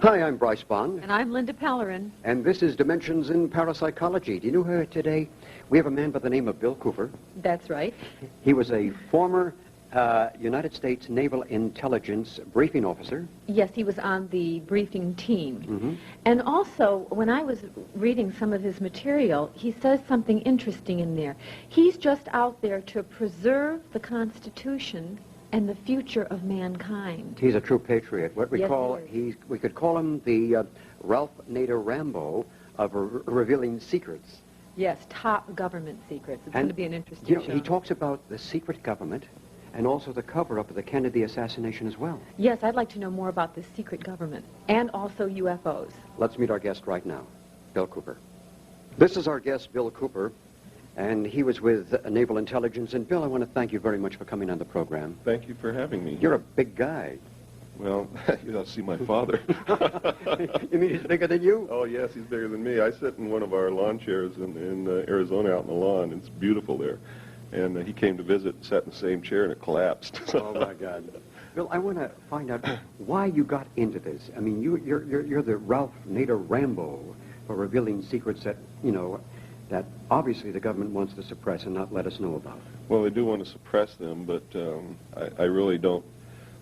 Hi, I'm Bryce Bond. And I'm Linda Pellerin. And this is Dimensions in Parapsychology. Do you know her today? We have a man by the name of Bill Cooper. That's right. He was a former United States Naval Intelligence briefing officer. Yes, he was on the briefing team. Mm-hmm. And also, when I was reading some of his material, he says something interesting in there. He's just out there to preserve the Constitution and the future of mankind. He's a true patriot. What we Yes, call, we could call him the Ralph Nader Rambo of revealing secrets. Yes, top government secrets. It's going to be an interesting show. He talks about the secret government and also the cover-up of the Kennedy assassination as well. Yes, I'd like to know more about this secret government and also UFOs. Let's meet our guest right now, Bill Cooper. This is our guest, Bill Cooper, and he was with Naval Intelligence. And Bill, I want to thank you very much for coming on the program. Thank you for having me. You're a big guy. Well, you ought to see my father. You mean he's bigger than you? Oh, yes, he's bigger than me. I sit in one of our lawn chairs in Arizona out in the lawn. It's beautiful there. And he came to visit and sat in the same chair, and it collapsed. Oh, my God. Bill, I want to find out why you got into this. I mean, you're the Ralph Nader Rambo for revealing secrets that, you know, that obviously the government wants to suppress and not let us know about. Well, they do want to suppress them, but I really don't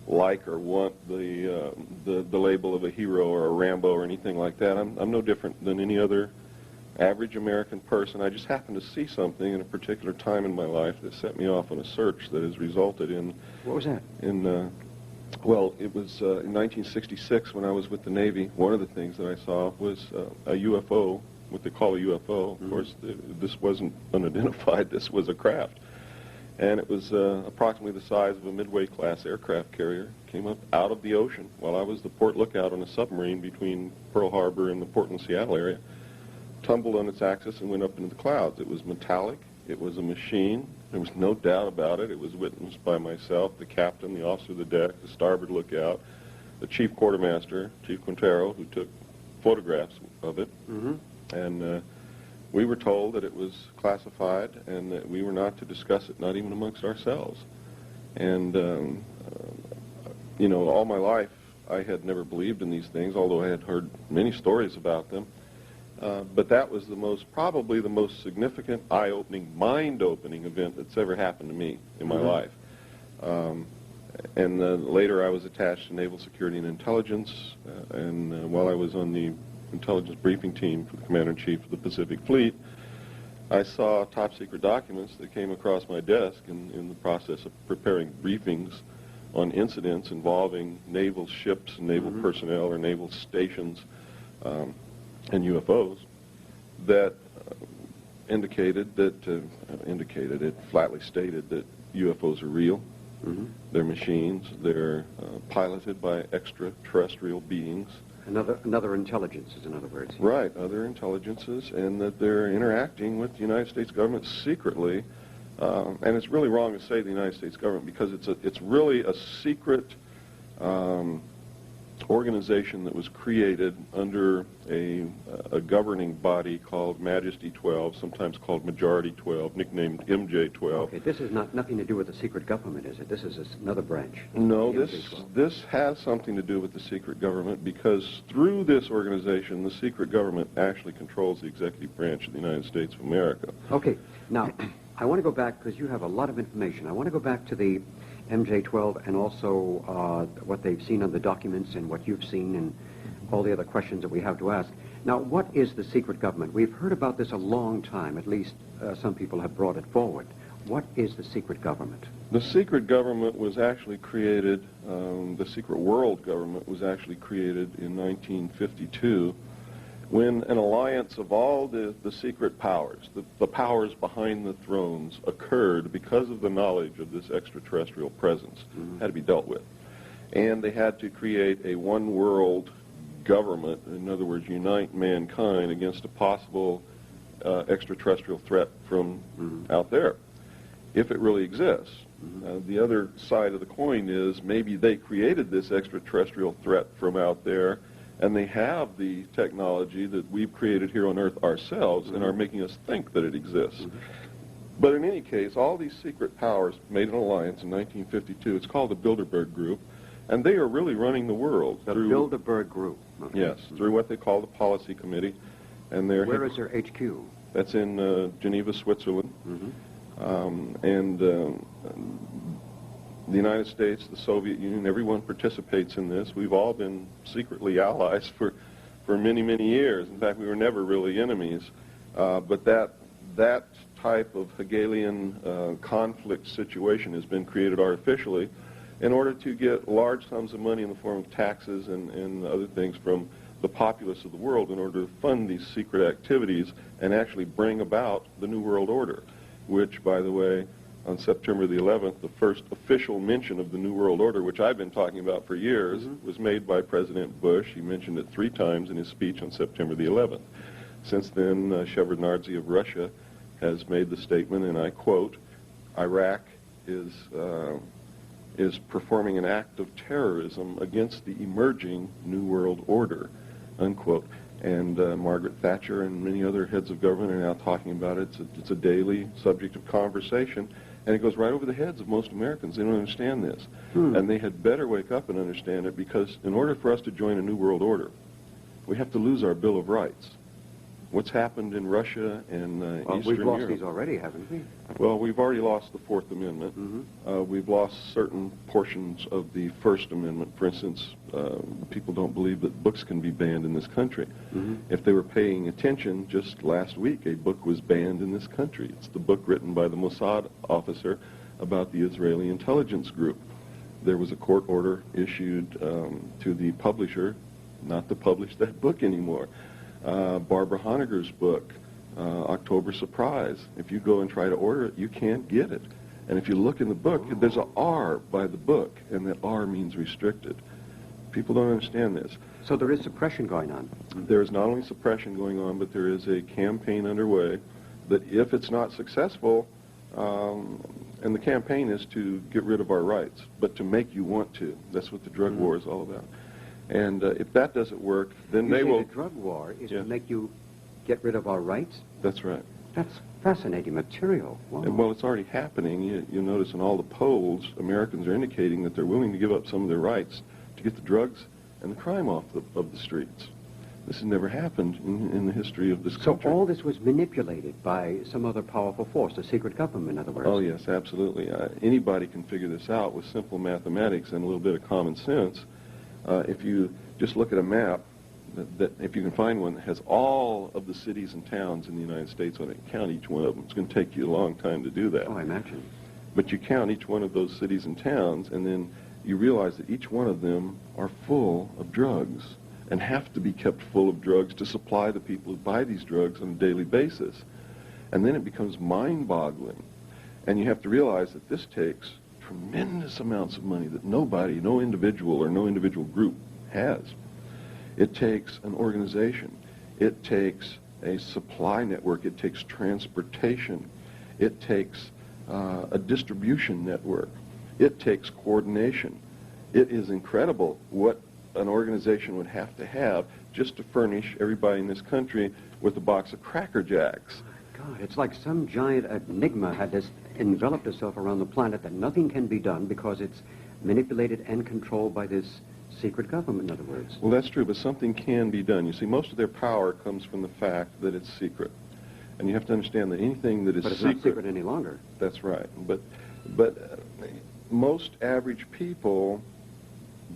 like or want the label of a hero or a Rambo or anything like that. I'm no different than any other average American person. I just happened to see something in a particular time in my life that set me off on a search that has resulted in... What was that? Well, it was in 1966 when I was with the Navy. One of the things that I saw was a UFO, what they call a UFO. Mm-hmm. Of course, this wasn't unidentified. This was a craft. And it was approximately the size of a Midway-class aircraft carrier. Came up out of the ocean while I was the port lookout on a submarine between Pearl Harbor and the Portland-Seattle area. Tumbled on its axis and went up into the clouds. It was metallic. It was a machine. There was no doubt about it. It was witnessed by myself, the captain, the officer of the deck, the starboard lookout, the chief quartermaster, Chief Quintero, who took photographs of it. Mm-hmm. And we were told that it was classified and that we were not to discuss it, not even amongst ourselves. And, you know, all my life I had never believed in these things, although I had heard many stories about them. But that was probably the most significant, eye-opening, mind-opening event that's ever happened to me in my life. And later I was attached to Naval Security and Intelligence, and while I was on the intelligence briefing team for the Commander-in-Chief of the Pacific Fleet, I saw top-secret documents that came across my desk in the process of preparing briefings on incidents involving naval ships, naval personnel, or naval stations, and UFOs that it flatly stated that UFOs are real. Mm-hmm. They're machines. They're piloted by extraterrestrial beings. Another intelligences, in other words. Right, other intelligences, and that they're interacting with the United States government secretly. And it's really wrong to say the United States government because it's really a secret organization that was created under a governing body called Majesty 12, sometimes called Majority 12, nicknamed MJ 12. Okay, this is nothing to do with the secret government, is it? This is another branch. No, this has something to do with the secret government because through this organization, the secret government actually controls the executive branch of the United States of America. Okay, now, I want to go back because you have a lot of information. I want to go back to the MJ-12 and also what they've seen on the documents and what you've seen and all the other questions that we have to ask. Now, what is the secret government? We've heard about this a long time. At least some people have brought it forward. What is the secret government? The secret government was actually created, the secret world government was actually created in 1952 when an alliance of all the secret powers, the powers behind the thrones, occurred because of the knowledge of this extraterrestrial presence, had to be dealt with. And they had to create a one-world government, in other words, unite mankind against a possible extraterrestrial threat from out there, if it really exists. The other side of the coin is maybe they created this extraterrestrial threat from out there, and they have the technology that we've created here on Earth ourselves and are making us think that it exists. But in any case, all these secret powers made an alliance in 1952. It's called the Bilderberg Group, And they are really running the world. The through, Bilderberg Group. Okay. Yes, through what they call the Policy Committee. And they're Where is their HQ? That's in Geneva, Switzerland. The United States, the Soviet Union, everyone participates in this. We've all been secretly allies for many, many years. In fact, we were never really enemies. But that type of Hegelian conflict situation has been created artificially in order to get large sums of money in the form of taxes and other things from the populace of the world in order to fund these secret activities and actually bring about the New World Order, which, by the way, on September the 11th, the first official mention of the New World Order, which I've been talking about for years, was made by President Bush. He mentioned it 3 times in his speech on September the 11th. Since then, Shevardnadze of Russia has made the statement, and I quote, Iraq is performing an act of terrorism against the emerging New World Order, unquote. And Margaret Thatcher and many other heads of government are now talking about it. It's a daily subject of conversation, and it goes right over the heads of most Americans. They don't understand this. And they had better wake up and understand it, because in order for us to join a New World Order, we have to lose our Bill of Rights. What's happened in Russia and Eastern Europe... We've lost these already, haven't we? Well, we've already lost the Fourth Amendment. We've lost certain portions of the First Amendment. For instance, people don't believe that books can be banned in this country. If they were paying attention, just last week a book was banned in this country. It's the book written by the Mossad officer about the Israeli intelligence group. There was a court order issued to the publisher not to publish that book anymore. Barbara Honegger's book, October Surprise. If you go and try to order it, you can't get it. And if you look in the book, there's a R by the book, and that R means restricted. People don't understand this. So there is suppression going on. There is not only suppression going on, but there is a campaign underway that if it's not successful, and the campaign is to get rid of our rights, but to make you want to. That's what the drug war is all about. And if that doesn't work, then they will... The drug war is to make you get rid of our rights? That's right. That's fascinating material. Wow. And, well, it's already happening. You'll notice in all the polls, Americans are indicating that they're willing to give up some of their rights to get the drugs and the crime off of the streets. This has never happened in the history of this country. So all this was manipulated by some other powerful force, a secret government, in other words? Oh, yes, absolutely. Anybody can figure this out with simple mathematics and a little bit of common sense. If you just look at a map, if you can find one that has all of the cities and towns in the United States on it, count each one of them. It's going to take you a long time to do that. Oh, I imagine. But you count each one of those cities and towns, and then you realize that each one of them are full of drugs and have to be kept full of drugs to supply the people who buy these drugs on a daily basis. And then it becomes mind-boggling. And you have to realize that this takes tremendous amounts of money that nobody, no individual or no individual group has. It takes an organization. It takes a supply network. It takes transportation. It takes a distribution network. It takes coordination. It is incredible what an organization would have to have just to furnish everybody in this country with a box of Cracker Jacks. God, it's like some giant enigma had this enveloped itself around the planet that nothing can be done because it's manipulated and controlled by this secret government, in other words. Well, that's true, but something can be done. You see, most of their power comes from the fact that it's secret. And you have to understand that anything that is But it's not secret any longer. That's right. But most average people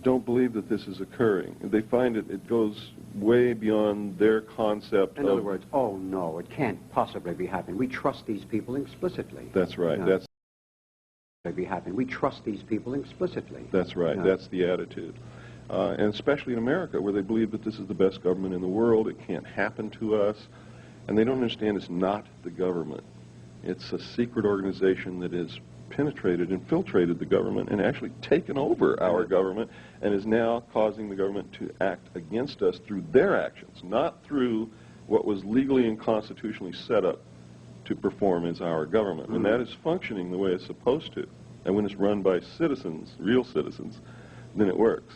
don't believe that this is occurring. They find it goes way beyond their concept. In other words, oh no, it can't possibly be happening. We trust these people explicitly. That's right. Yeah. That's be happening. We trust these people explicitly. That's right. Yeah. That's the attitude. And especially in America, where they believe that this is the best government in the world. It can't happen to us. And they don't understand it's not the government. It's a secret organization that has penetrated, infiltrated the government, and actually taken over our government, and is now causing the government to act against us through their actions, not through what was legally and constitutionally set up to perform as our government. When that is functioning the way it's supposed to, and when it's run by citizens, real citizens, then it works.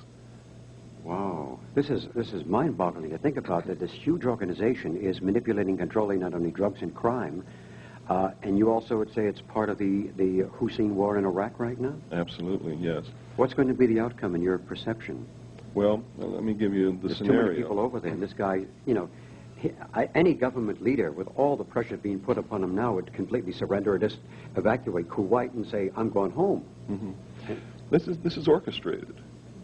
Wow. This is mind-boggling to think about, that this huge organization is manipulating, controlling not only drugs and crime, And you also would say it's part of the Hussein war in Iraq right now? Absolutely, yes. What's going to be the outcome in your perception? Well, let me give you the There's scenario. too many people over there, and this guy, you know, any government leader, with all the pressure being put upon him now, would completely surrender or just evacuate Kuwait and say, I'm going home. Mm-hmm. This is orchestrated.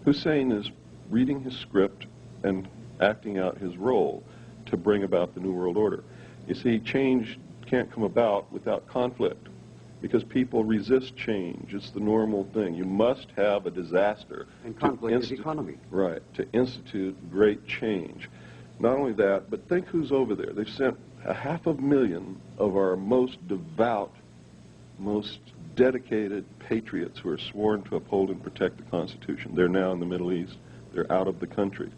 Hussein is reading his script and acting out his role to bring about the New World Order. You see, change can't come about without conflict, because people resist change. It's the normal thing. You must have a disaster. And conflict is economy. Right, to institute great change. Not only that, but think who's over there. They've sent 500,000 of our most devout, most dedicated patriots who are sworn to uphold and protect the Constitution. They're now in the Middle East. They're out of the country.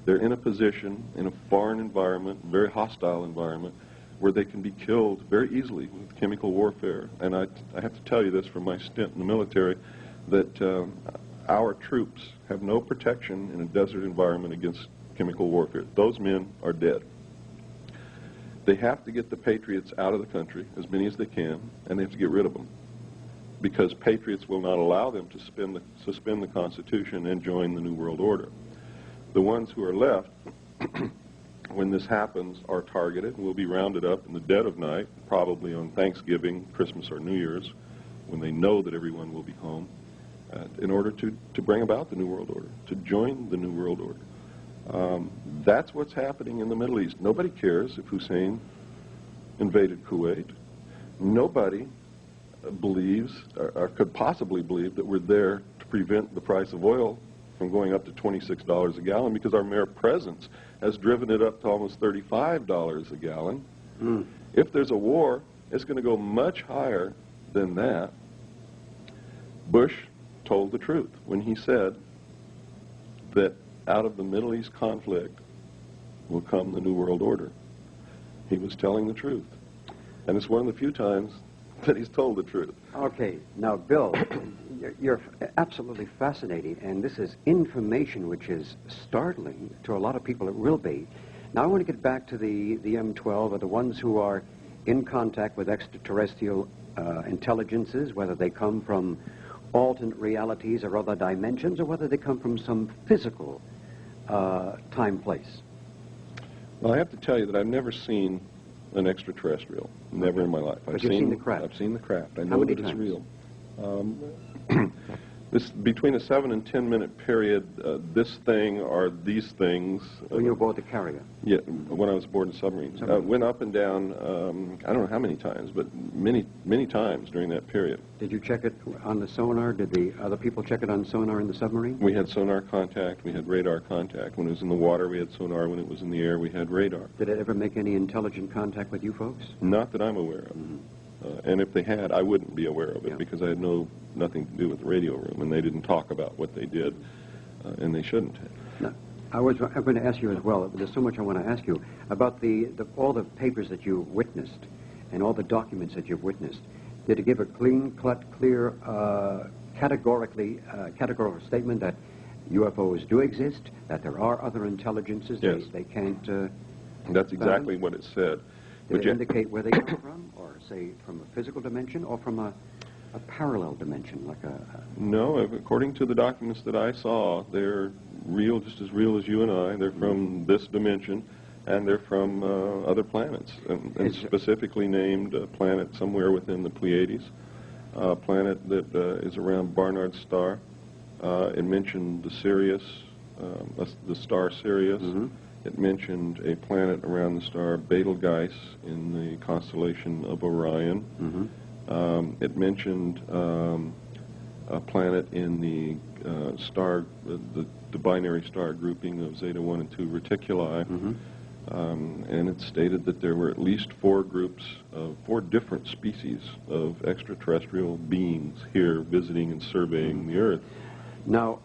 They're in a position, in a foreign environment, very hostile environment, where they can be killed very easily with chemical warfare. And I have to tell you this from my stint in the military, that our troops have no protection in a desert environment against chemical warfare. Those men are dead. They have to get the patriots out of the country, as many as they can, and they have to get rid of them, because patriots will not allow them to suspend the Constitution and join the New World Order. The ones who are left, when this happens, are targeted and will be rounded up in the dead of night, probably on Thanksgiving, Christmas, or New Year's, when they know that everyone will be home, in order to bring about the New World Order, to join the New World Order. That's what's happening in the Middle East. Nobody cares if Hussein invaded Kuwait. Nobody believes, or could possibly believe, that we're there to prevent the price of oil from going up to $26 a gallon, because our mere presence has driven it up to almost $35 a gallon. If there's a war, it's going to go much higher than that. Bush told the truth when he said that out of the Middle East conflict will come the New World Order. He was telling the truth. And it's one of the few times that he's told the truth. Okay, now, Bill, you're absolutely fascinating, and this is information which is startling to a lot of people. It will be. Now, I want to get back to the M12, or the ones who are in contact with extraterrestrial intelligences, whether they come from alternate realities or other dimensions, or whether they come from some physical time-place. Well, I have to tell you that I've never seen an extraterrestrial. Never in my life. But you've seen the craft. I've seen the craft. I How know many that it's times? real. This between a 7 and 10 minute period. This thing or these things. When you were aboard the carrier? Yeah, when I was aboard the submarine. Went up and down. I don't know how many times, but many times during that period. Did you check it on the sonar? Did the other people check it on sonar in the submarine? We had sonar contact. We had radar contact. When it was in the water, we had sonar. When it was in the air, we had radar. Did it ever make any intelligent contact with you folks? Not that I'm aware of. And if they had, I wouldn't be aware of it, Yeah. because I had nothing to do with the radio room, and they didn't talk about what they did, and they shouldn't have. No. I'm going to ask you as well. There's so much I want to ask you about all the papers that you witnessed and all the documents that you've witnessed. Did it give a clear, categorical statement that UFOs do exist, that there are other intelligences? Yes. They can't... That's exactly what it said. Did it indicate where they come from, or say from a physical dimension, or from a parallel dimension, like a... No, according to the documents that I saw, they're real, just as real as you and I. They're from this dimension, and they're from other planets, and specifically named a planet somewhere within the Pleiades, a planet that is around Barnard's star. It mentioned the Sirius, the star Sirius. It mentioned a planet around the star Betelgeuse in the constellation of Orion. It mentioned a planet in the star, the binary star grouping of Zeta 1 and 2 Reticuli. And it stated that there were at least 4 groups of 4 different species of extraterrestrial beings here visiting and surveying the Earth. Now,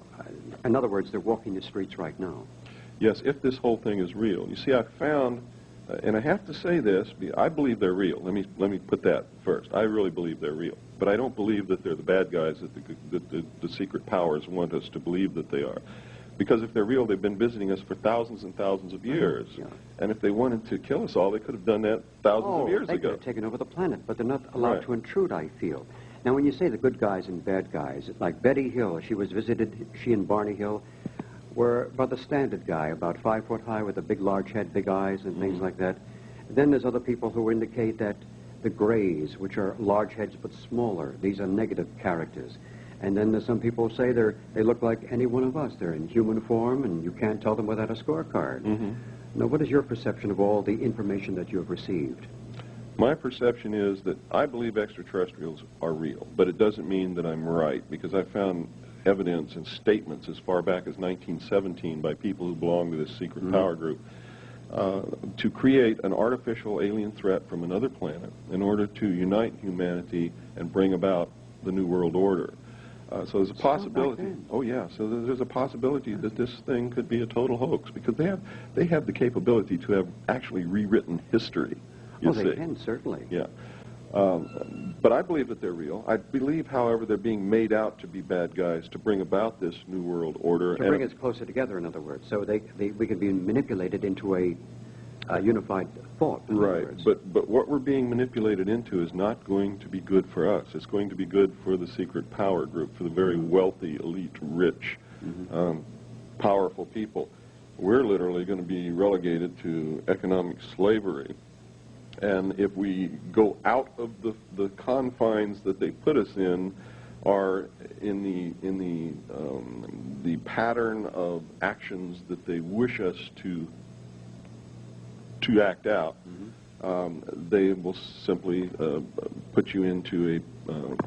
in other words, they're walking the streets right now. Yes, if this whole thing is real. You see, I found, and I have to say this, I believe they're real. Let me put that first. I really believe they're real. But I don't believe that they're the bad guys that the secret powers want us to believe that they are. Because if they're real, they've been visiting us for thousands and thousands of years. Yeah. And if they wanted to kill us all, they could have done that thousands of years they ago. could have taken over the planet, but they're not allowed Right. to intrude, I feel. Now, when you say the good guys and bad guys, like Betty Hill, she and Barney Hill were about the standard guy, about 5 foot high with a big, large head, big eyes, and things like that. Then there's other people who indicate that the Greys, which are large heads but smaller, these are negative characters. And then there's some people who say they look like any one of us. They're in human form, and you can't tell them without a scorecard. Now, what is your perception of all the information that you have received? My perception is that I believe extraterrestrials are real, but it doesn't mean that I'm right, because I found evidence and statements as far back as 1917 by people who belong to this secret power group to create an artificial alien threat from another planet in order to unite humanity and bring about the New World Order. So there's a possibility. Oh yeah. So there's a possibility that this thing could be a total hoax, because they have the capability to have actually rewritten history. They can, certainly. Yeah. But I believe that they're real. I believe, however, they're being made out to be bad guys to bring about this New World Order. To bring us closer together, in other words, so we can be manipulated into a unified thought. Right. But what we're being manipulated into is not going to be good for us. It's going to be good for the secret power group, for the very wealthy, elite, rich, powerful people. We're literally going to be relegated to economic slavery. And if we go out of the confines that they put us in, are in the pattern of actions that they wish us to act out, they will simply put you into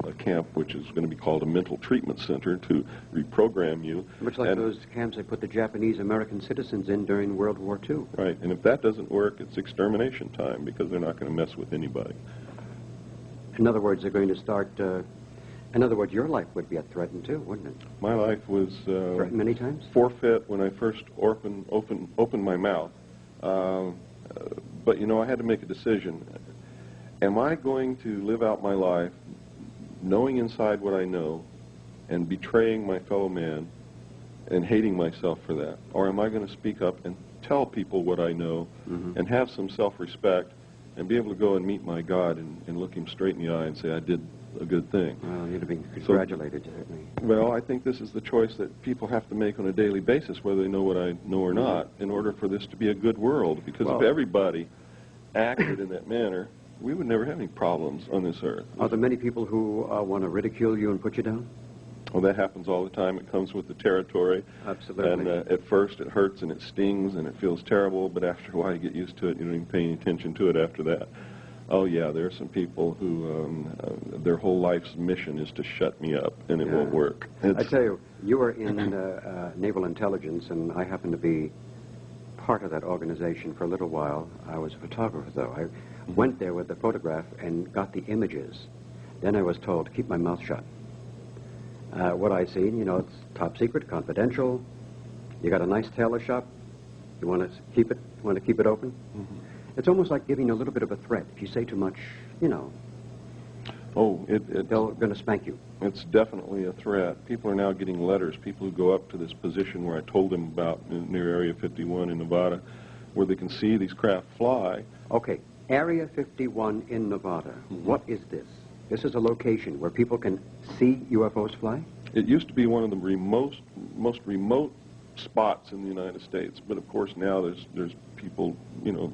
a camp which is going to be called a mental treatment center to reprogram you. Much like those camps they put the Japanese American citizens in during World War II. Right, and if that doesn't work, it's extermination time, because they're not going to mess with anybody. In other words, they're going to start... in other words, your life would be threatened too, wouldn't it? My life was... threatened many times? Forfeit when I first opened my mouth. But, you know, I had to make a decision. Am I going to live out my life knowing inside what I know and betraying my fellow man and hating myself for that? Or am I going to speak up and tell people what I know and have some self-respect and be able to go and meet my God and look him straight in the eye and say, I did a good thing? Well, you'd have been congratulated, certainly. Well, I think this is the choice that people have to make on a daily basis, whether they know what I know or not, in order for this to be a good world. Because if everybody acted in that manner, we would never have any problems on this earth. Are there many people who want to ridicule you and put you down? Well, that happens all the time. It comes with the territory. Absolutely. And at first it hurts and it stings and it feels terrible, but after a while you get used to it. You don't even pay any attention to it after that. Oh, yeah, there are some people who their whole life's mission is to shut me up, and it won't work. I tell you, you were in naval intelligence, and I happened to be part of that organization for a little while. I was a photographer, though. I went there with the photograph and got the images. Then I was told to keep my mouth shut. What I seen, you know, it's top secret, confidential. You got a nice tailor shop. You want to keep it open? It's almost like giving a little bit of a threat. If you say too much, you know, they're going to spank you. It's definitely a threat. People are now getting letters. People who go up to this position where I told them about near Area 51 in Nevada, where they can see these craft fly. Okay, Area 51 in Nevada. What is this? This is a location where people can see UFOs fly? It used to be one of the most remote spots in the United States, but of course now there's people, you know...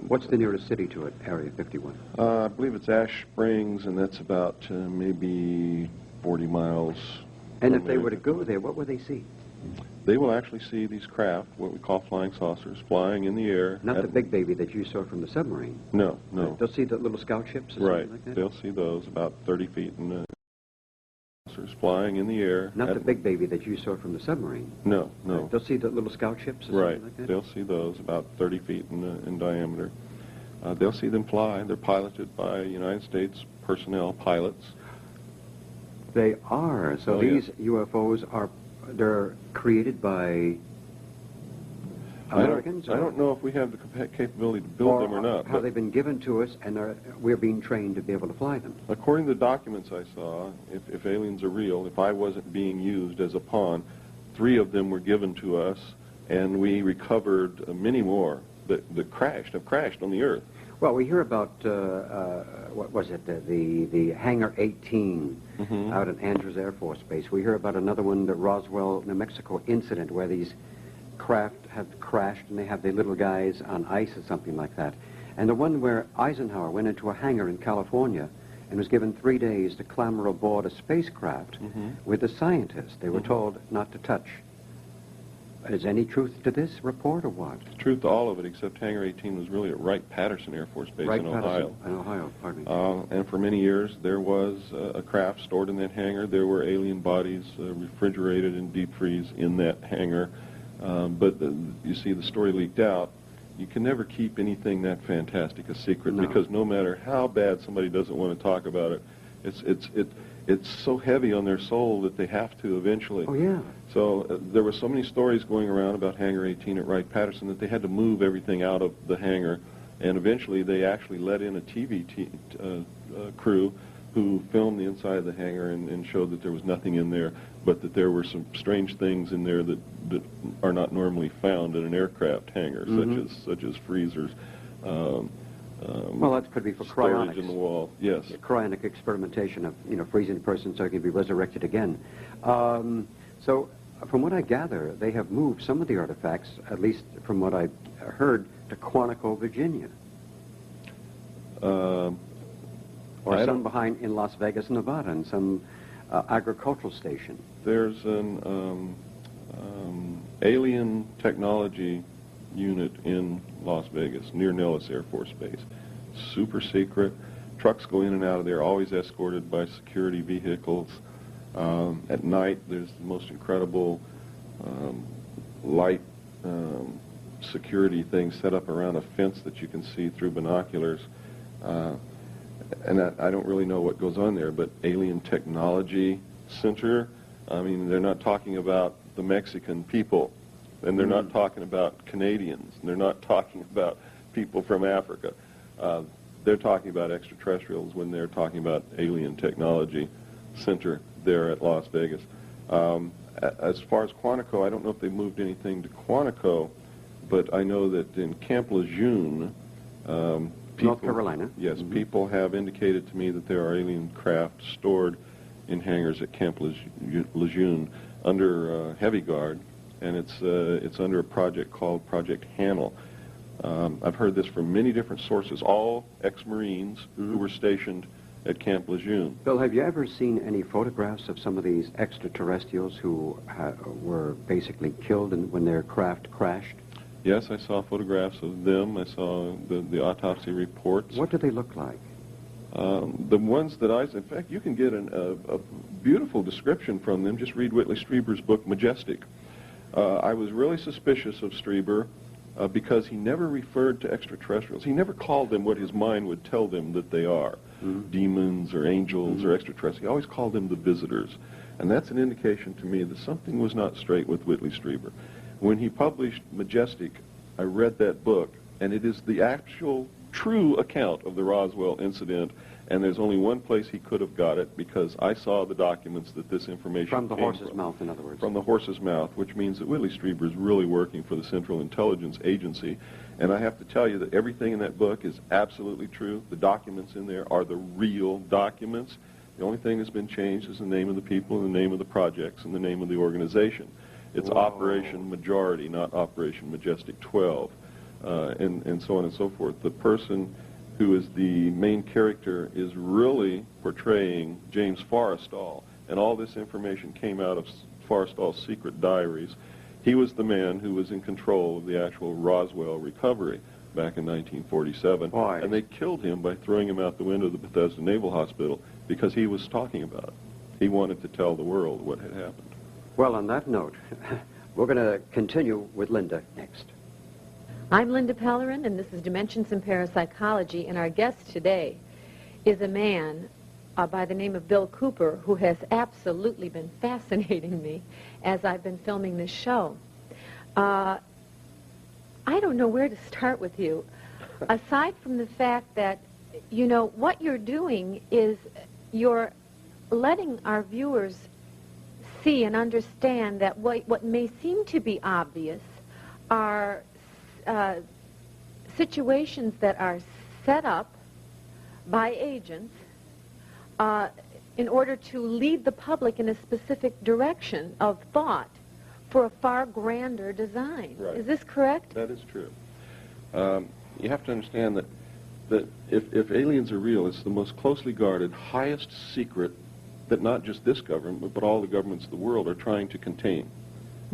What's the nearest city to it, Area 51? I believe it's Ash Springs, and that's about maybe 40 miles. And if they were to go there, what would they see? They will actually see these craft, what we call flying saucers, flying in the air. Not the big baby that you saw from the submarine. No, no. They'll see the little scout ships or something like that? They'll see those about 30 feet in the flying in the air. Not the big baby that you saw from the submarine. No, no. They'll see the little scout ships or something like that? They'll see those about 30 feet in diameter. They'll see them fly. They're piloted by United States personnel, pilots. They are. So these UFOs they're created by Americans? I don't know if we have the capability to build them or not. How they've been given to us, and we're being trained to be able to fly them. According to the documents I saw, if aliens are real, if I wasn't being used as a pawn 3 of them were given to us, and we recovered many more that have crashed on the Earth. Well, we hear about, what was it, the Hangar 18 out at Andrews Air Force Base. We hear about another one, the Roswell, New Mexico incident, where these craft have crashed and they have the little guys on ice or something like that. And the one where Eisenhower went into a hangar in California and was given 3 days to clamber aboard a spacecraft with the scientists. They were told not to touch. Is any truth to this report or what? Truth to all of it, except Hangar 18 was really at Wright-Patterson Air Force Base in Ohio. In Ohio, pardon me. And for many years, there was a craft stored in that hangar. There were alien bodies refrigerated in deep freeze in that hangar. But you see, the story leaked out. You can never keep anything that fantastic a secret, because no matter how bad somebody doesn't want to talk about it, it's so heavy on their soul that they have to eventually. Oh, yeah. So there were so many stories going around about Hangar 18 at Wright-Patterson that they had to move everything out of the hangar, and eventually they actually let in a TV crew who filmed the inside of the hangar and showed that there was nothing in there, but that there were some strange things in there that are not normally found in an aircraft hangar, such as freezers. Well, that could be for storage cryonics. in the wall. Yes. Cryonic experimentation of, freezing a person so he can be resurrected again. So, from what I gather, they have moved some of the artifacts, at least from what I heard, to Quantico, Virginia. Or some behind in Las Vegas, Nevada, and some agricultural station. There's an alien technology unit in Las Vegas, near Nellis Air Force Base. Super secret. Trucks go in and out of there, always escorted by security vehicles. At night, there's the most incredible light security things set up around a fence that you can see through binoculars. And I don't really know what goes on there, but Alien Technology Center, I mean, they're not talking about the Mexican people, and they're not talking about Canadians, and they're not talking about people from Africa. They're talking about extraterrestrials when they're talking about Alien Technology Center there at Las Vegas. As far as Quantico, I don't know if they moved anything to Quantico, but I know that in Camp Lejeune, North Carolina. Yes, people have indicated to me that there are alien craft stored in hangars at Camp Lejeune under heavy guard, and it's under a project called Project Hanel. I've heard this from many different sources, all ex-Marines who were stationed at Camp Lejeune. Bill, have you ever seen any photographs of some of these extraterrestrials who were basically killed when their craft crashed? Yes, I saw photographs of them. I saw the autopsy reports. What do they look like? The ones that in fact, you can get a beautiful description from them. Just read Whitley Strieber's book, Majestic. I was really suspicious of Strieber because he never referred to extraterrestrials. He never called them what his mind would tell them that they are, demons or angels or extraterrestrials. He always called them the visitors. And that's an indication to me that something was not straight with Whitley Strieber. When he published Majestic, I read that book, and it is the actual true account of the Roswell incident, and there's only one place he could have got it, because I saw the documents that this information From the came horse's mouth, in other words. From the horse's mouth, which means that Whitley Strieber is really working for the Central Intelligence Agency. And I have to tell you that everything in that book is absolutely true. The documents in there are the real documents. The only thing that's been changed is the name of the people, and the name of the projects, and the name of the organization. It's Operation Majority, not Operation Majestic 12, and so on and so forth. The person who is the main character is really portraying James Forrestal, and all this information came out of Forrestal's secret diaries. He was the man who was in control of the actual Roswell recovery back in 1947. Why? And they killed him by throwing him out the window of the Bethesda Naval Hospital because he was talking about it. He wanted to tell the world what had happened. Well, on that note, we're going to continue with Linda next. I'm Linda Pellerin, and this is Dimensions in Parapsychology, and our guest today is a man by the name of Bill Cooper, who has absolutely been fascinating me as I've been filming this show. I don't know where to start with you, aside from the fact that, what you're doing is you're letting our viewers see and understand that what may seem to be obvious are situations that are set up by agents in order to lead the public in a specific direction of thought for a far grander design. Right. Is this correct? That is true. You have to understand that if aliens are real, it's the most closely guarded, highest secret that not just this government, but all the governments of the world are trying to contain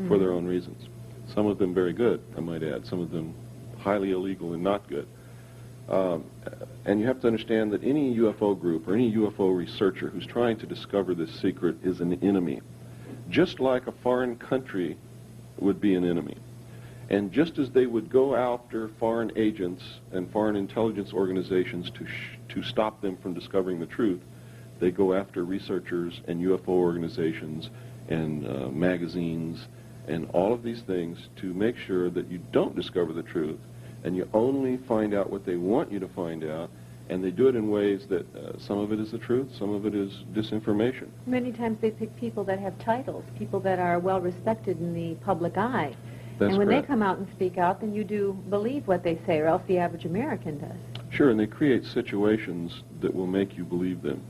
for their own reasons. Some of them very good, I might add. Some of them highly illegal and not good. And you have to understand that any UFO group or any UFO researcher who's trying to discover this secret is an enemy. Just like a foreign country would be an enemy. And just as they would go after foreign agents and foreign intelligence organizations to stop them from discovering the truth, they go after researchers and UFO organizations and magazines and all of these things to make sure that you don't discover the truth and you only find out what they want you to find out, and they do it in ways that some of it is the truth, some of it is disinformation. Many times they pick people that have titles, people that are well respected in the public eye. That's and when correct. they come out and speak out, then you do believe what they say, or else the average American does. Sure, and they create situations that will make you believe them.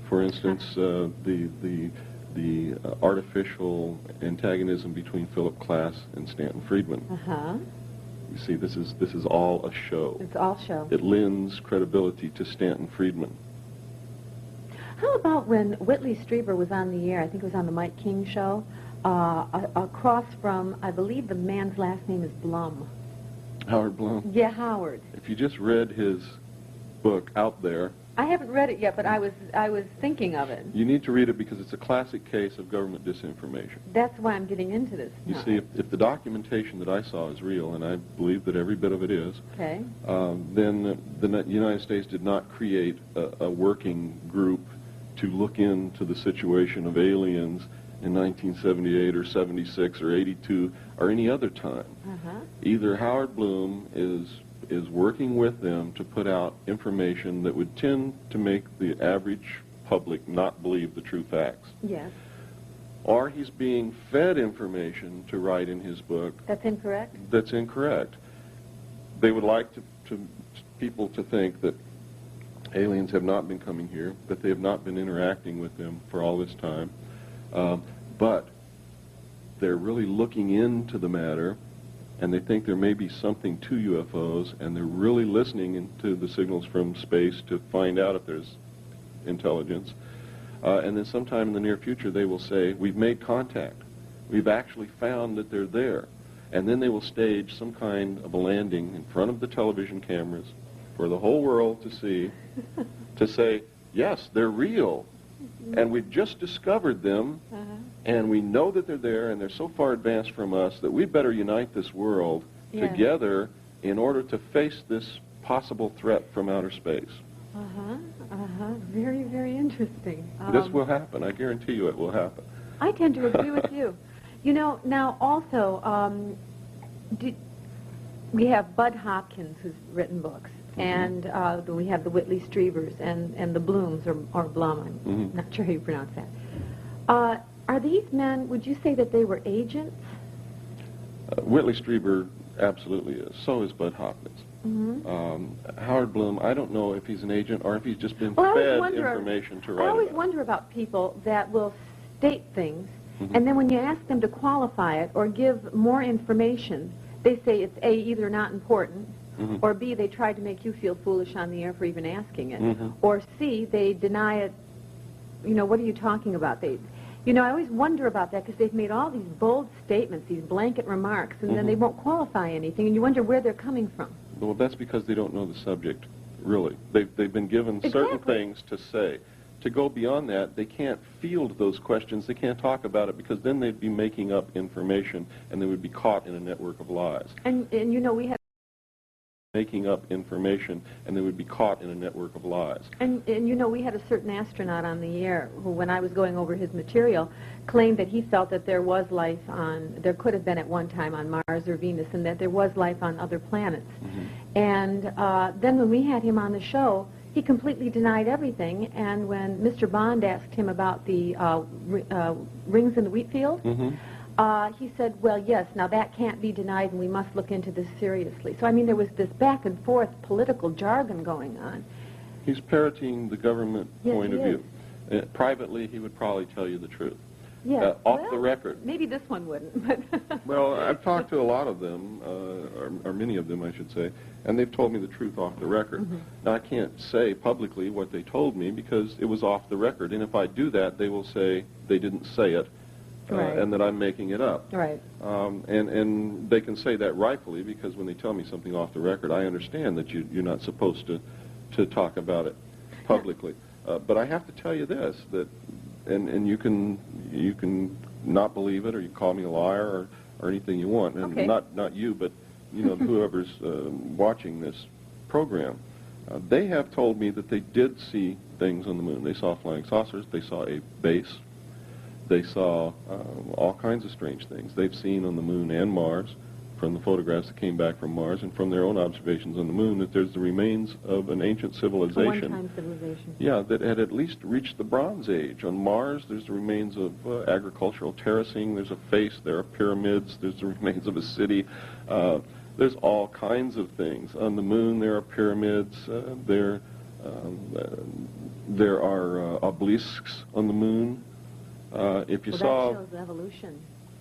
For instance, the artificial antagonism between Philip Klass and Stanton Friedman. Uh-huh. You see, this is all a show. It's all show. It lends credibility to Stanton Friedman. How about when Whitley Strieber was on the air, I think it was on the Mike King show, across from, I believe the man's last name is Blum. Howard Blum. Yeah, Howard. If you just read his book, Out There, I haven't read it yet, but I was thinking of it. you need to read it because it's a classic case of government disinformation. That's why I'm getting into this. You now. see, if the documentation that I saw is real, and I believe that every bit of it is, Okay. then the United States did not create a working group to look into the situation of aliens in 1978 or 76 or 82 or any other time. Uh-huh. Either Howard Bloom is working with them to put out information that would tend to make the average public not believe the true facts, Yes. or he's being fed information to write in his book That's incorrect? that's incorrect. They would like people to think that aliens have not been coming here, that they have not been interacting with them for all this time, but they're really looking into the matter, and they think there may be something to UFOs, and they're really listening into the signals from space to find out if there's intelligence. And then sometime in the near future they will say, we've made contact. We've actually found that they're there. And then they will stage some kind of a landing in front of the television cameras for the whole world to see, to say, yes, they're real. And we've just discovered them, and we know that they're there, and they're so far advanced from us that we'd better unite this world together in order to face this possible threat from outer space. Very, very interesting. This will happen. I guarantee you it will happen. I tend to agree with you. You know, now also, we have Bud Hopkins, who's written books, and we have the Whitley Striebers and the Blooms, or Blum, I'm not sure how you pronounce that. Are these men, would you say that they were agents? Whitley Strieber absolutely is. So is Bud Hopkins. Howard Bloom, I don't know if he's an agent or if he's just been fed information to write I always about. wonder about people that will state things, and then when you ask them to qualify it or give more information, they say it's A, either not important, or B, they tried to make you feel foolish on the air for even asking it, or C, they deny it. You know, what are you talking about? I always wonder about that because they've made all these bold statements, these blanket remarks, and then they won't qualify anything, and you wonder where they're coming from. Well, that's because they don't know the subject, really. They've been given certain things to say. To go beyond that, they can't field those questions. They can't talk about it because then they'd be making up information, and they would be caught in a network of lies. And you know, we had Making up information, and they would be caught in a network of lies. And you know, we had a certain astronaut on the air who, when I was going over his material, claimed that he felt that there was life there could have been at one time on Mars or Venus, and that there was life on other planets. And then when we had him on the show, he completely denied everything. And when Mr. Bond asked him about the rings in the wheat field, he said, well, yes, now that can't be denied, and we must look into this seriously. So, I mean, there was this back and forth political jargon going on. He's parroting the government point of he view. Privately, he would probably tell you the truth. Yeah, off the record. Maybe this one wouldn't. But Well, I've talked to a lot of them, or many of them, I should say, and they've told me the truth off the record. Now, I can't say publicly what they told me because it was off the record, and if I do that, they will say they didn't say it, Right. and that I'm making it up. Right. And they can say that rightfully because when they tell me something off the record, I understand that you're not supposed to talk about it publicly. But I have to tell you this, that and you can not believe it, or you call me a liar, or anything you want, and Okay. not you, but whoever's watching this program. They have told me that they did see things on the moon. They saw flying saucers. They saw a base. They saw all kinds of strange things. They've seen on the moon and Mars, from the photographs that came back from Mars, and from their own observations on the moon, that there's the remains of an ancient civilization. A one-time civilization. Yeah, that had at least reached the Bronze Age. On Mars, there's the remains of agricultural terracing. There's a face. There are pyramids. There's the remains of a city. There's all kinds of things. On the moon, there are pyramids. There are obelisks on the moon. If you saw, that shows evolution.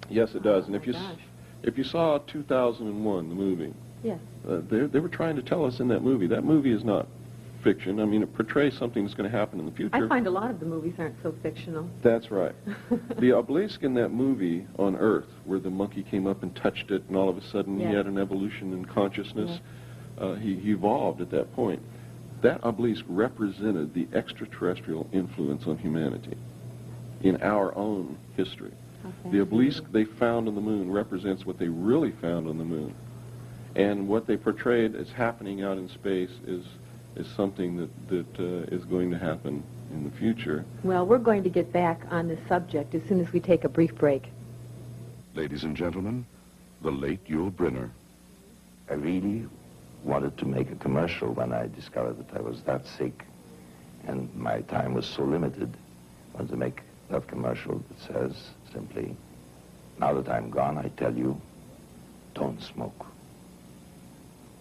yes, it does. And Oh, my gosh. if you saw 2001, the movie, Yes. they were trying to tell us in that movie. That movie is not fiction. I mean, it portrays something that's going to happen in the future. I find a lot of the movies aren't so fictional. That's right. The obelisk in that movie on Earth, where the monkey came up and touched it, and all of a sudden he had an evolution in consciousness, he evolved at that point. That obelisk represented the extraterrestrial influence on humanity in our own history. The obelisk they found on the moon represents what they really found on the moon. And what they portrayed as happening out in space is something that is going to happen in the future. Well, we're going to get back on this subject as soon as we take a brief break. Ladies and gentlemen, the late Yul Brynner. I really wanted to make a commercial when I discovered that I was that sick and my time was so limited. I wanted to make that commercial that says simply, now that I'm gone, I tell you, don't smoke.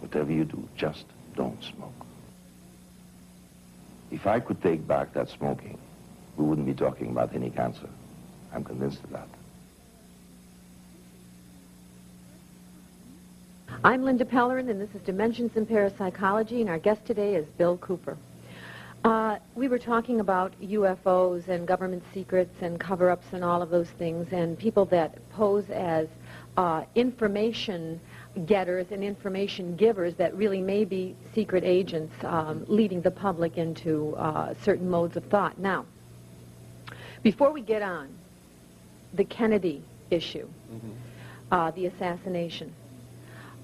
Whatever you do, just don't smoke. If I could take back that smoking, we wouldn't be talking about any cancer. I'm convinced of that. I'm Linda Pellerin, and this is Dimensions in Parapsychology, and our guest today is Bill Cooper. We were talking about UFOs and government secrets and cover-ups and all of those things, and people that pose as information getters and information givers that really may be secret agents leading the public into certain modes of thought. Now, before we get on, the Kennedy issue, the assassination,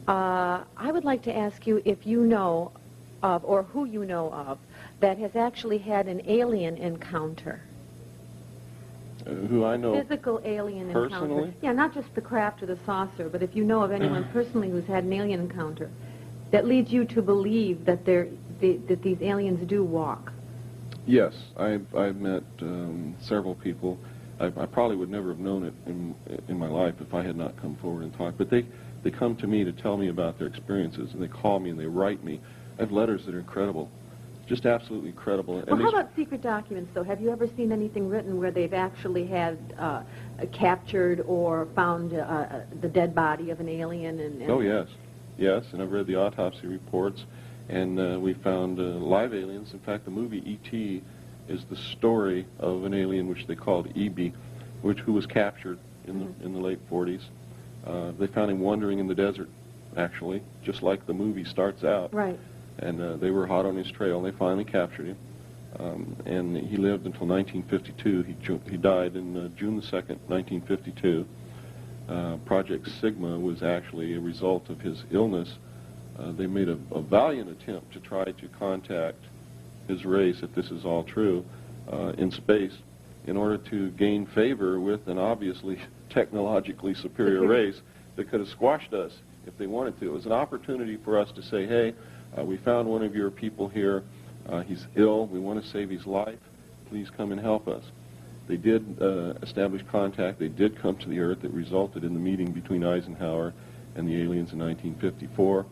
I would like to ask you if you know of, or who you know of, that has actually had an alien encounter. Who I know Physical alien encounter. personally? Yeah, not just the craft or the saucer, but if you know of anyone personally who's had an alien encounter that leads you to believe that that these aliens do walk. Yes, I've met several people. I probably would never have known it in my life if I had not come forward and talked. But they come to me to tell me about their experiences, and they call me and they write me. I have letters that are incredible, just absolutely incredible. Well, how about secret documents, though? Have you ever seen anything written where they've actually had captured or found the dead body of an alien? Oh, yes, and I've read the autopsy reports, and we found live aliens. In fact, the movie E.T. is the story of an alien which they called E.B., who was captured in the late 40s. They found him wandering in the desert, actually, just like the movie starts out. Right. And they were hot on his trail, and they finally captured him. And he lived until 1952. He died in June the 2nd, 1952. Project Sigma was actually a result of his illness. They made a valiant attempt to try to contact his race, if this is all true, in space, in order to gain favor with an obviously technologically superior race that could have squashed us if they wanted to. It was an opportunity for us to say, hey, we found one of your people here. He's ill. We want to save his life. Please come and help us. They did establish contact. They did come to the Earth. It resulted in the meeting between Eisenhower and the aliens in 1954.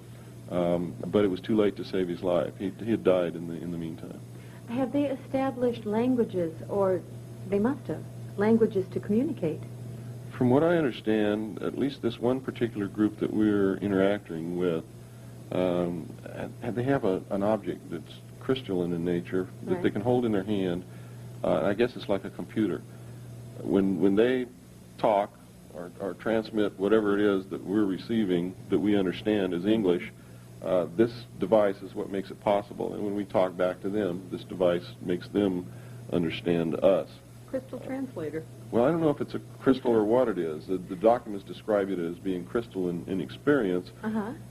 But it was too late to save his life. He had died in the meantime. Have they established languages, or they must have, languages to communicate? From what I understand, at least this one particular group that we're interacting with, they have an object that's crystalline in nature that they can hold in their hand. I guess it's like a computer. When they talk or transmit whatever it is that we're receiving that we understand as English, this device is what makes it possible. And when we talk back to them, this device makes them understand us. Crystal translator. Well, I don't know if it's a crystal or what it is. The documents describe it as being crystal in experience.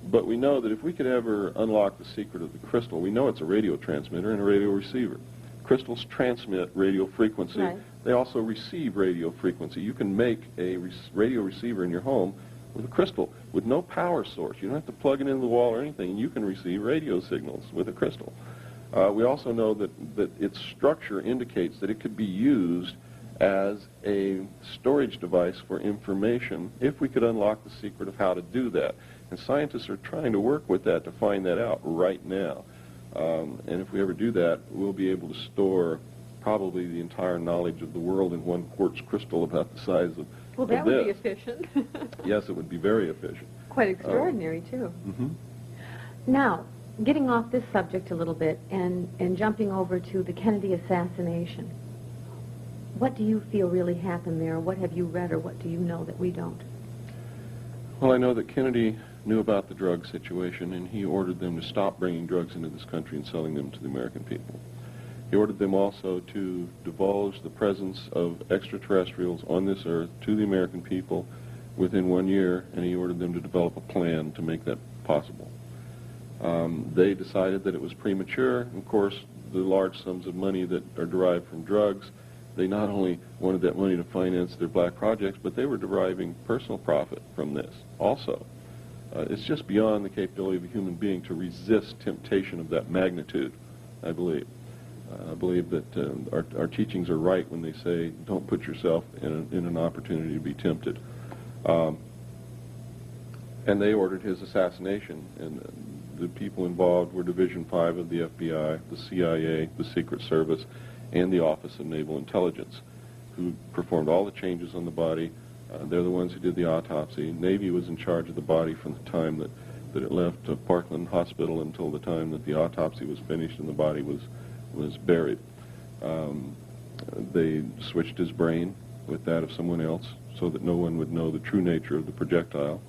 But we know that if we could ever unlock the secret of the crystal, we know it's a radio transmitter and a radio receiver. Crystals transmit radio frequency. Right. They also receive radio frequency. You can make a radio receiver in your home with a crystal, with no power source. You don't have to plug it into the wall or anything. You can receive radio signals with a crystal. We also know that its structure indicates that it could be used as a storage device for information if we could unlock the secret of how to do that. And scientists are trying to work with that to find that out right now. And if we ever do that, we'll be able to store probably the entire knowledge of the world in one quartz crystal about the size of Well, that would be efficient. Yes, it would be very efficient. Quite extraordinary, too. Now, getting off this subject a little bit and jumping over to the Kennedy assassination, what do you feel really happened there? What have you read, or what do you know that we don't? Well, I know that Kennedy knew about the drug situation, and he ordered them to stop bringing drugs into this country and selling them to the American people. He ordered them also to divulge the presence of extraterrestrials on this earth to the American people within 1 year, and he ordered them to develop a plan to make that possible. They decided that it was premature. Of course, the large sums of money that are derived from drugs, they not only wanted that money to finance their black projects, but they were deriving personal profit from this also. It's just beyond the capability of a human being to resist temptation of that magnitude, I believe. I believe that our teachings are right when they say don't put yourself in an opportunity to be tempted. And they ordered his assassination, and the people involved were Division 5 of the FBI, the CIA, the Secret Service, and the Office of Naval Intelligence, who performed all the changes on the body. They're the ones who did the autopsy. Navy was in charge of the body from the time that it left Parkland Hospital until the time that the autopsy was finished and the body was buried. They switched his brain with that of someone else so that no one would know the true nature of the projectile.